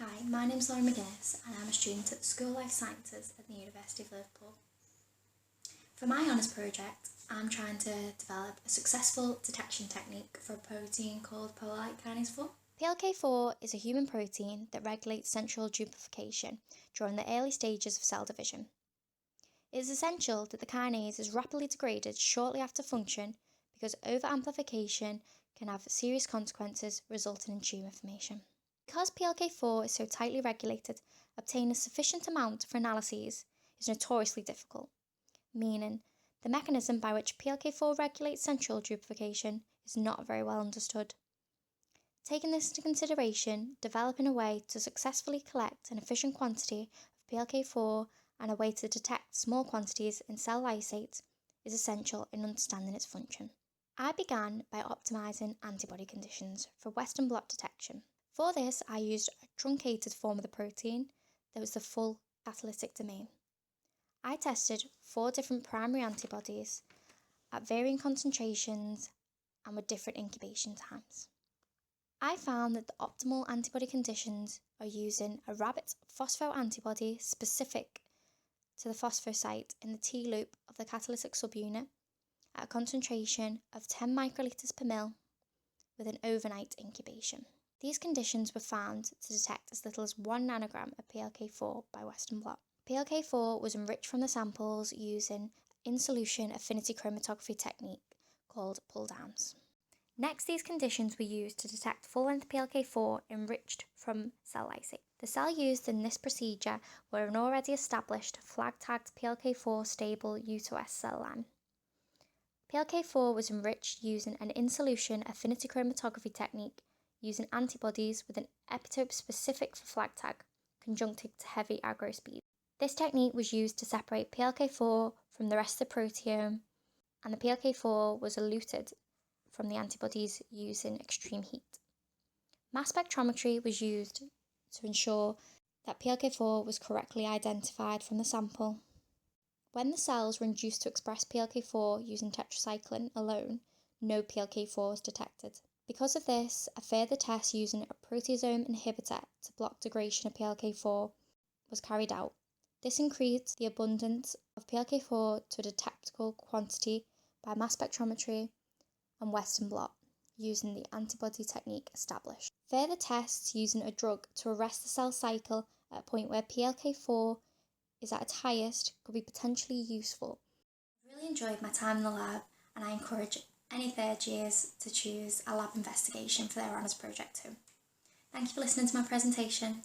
Hi, my name is Lauren McGuinness and I'm a student at the School of Life Sciences at the University of Liverpool. For my honours project, I'm trying to develop a successful detection technique for a protein called polo-like kinase 4. PLK4 is a human protein that regulates central duplication during the early stages of cell division. It is essential that the kinase is rapidly degraded shortly after function because over-amplification can have serious consequences resulting in tumour formation. Because PLK4 is so tightly regulated, obtaining a sufficient amount for analyses is notoriously difficult, meaning the mechanism by which PLK4 regulates central duplication is not very well understood. Taking this into consideration, developing a way to successfully collect an efficient quantity of PLK4 and a way to detect small quantities in cell lysate is essential in understanding its function. I began by optimising antibody conditions for Western blot detection. For this, I used a truncated form of the protein that was the full catalytic domain. I tested 4 different primary antibodies at varying concentrations and with different incubation times. I found that the optimal antibody conditions are using a rabbit phosphoantibody specific to the phosphosite in the T loop of the catalytic subunit at a concentration of 10 microliters per ml with an overnight incubation. These conditions were found to detect as little as 1 nanogram of PLK4 by Western blot. PLK4 was enriched from the samples using in-solution affinity chromatography technique called pull-downs. Next, these conditions were used to detect full-length PLK4 enriched from cell lysate. The cell used in this procedure were an already established flag-tagged PLK4 stable U2S cell line. PLK4 was enriched using an in-solution affinity chromatography technique using antibodies with an epitope specific for flag tag, conjunctive to heavy agrospeed. This technique was used to separate PLK4 from the rest of the proteome, and the PLK4 was eluted from the antibodies using extreme heat. Mass spectrometry was used to ensure that PLK4 was correctly identified from the sample. When the cells were induced to express PLK4 using tetracycline alone, no PLK4 was detected. Because of this, a further test using a proteasome inhibitor to block degradation of PLK4 was carried out. This increased the abundance of PLK4 to a detectable quantity by mass spectrometry and Western blot, using the antibody technique established. Further tests using a drug to arrest the cell cycle at a point where PLK4 is at its highest could be potentially useful. I've really enjoyed my time in the lab and I encourage any third years to choose a lab investigation for their honours project too. Thank you for listening to my presentation.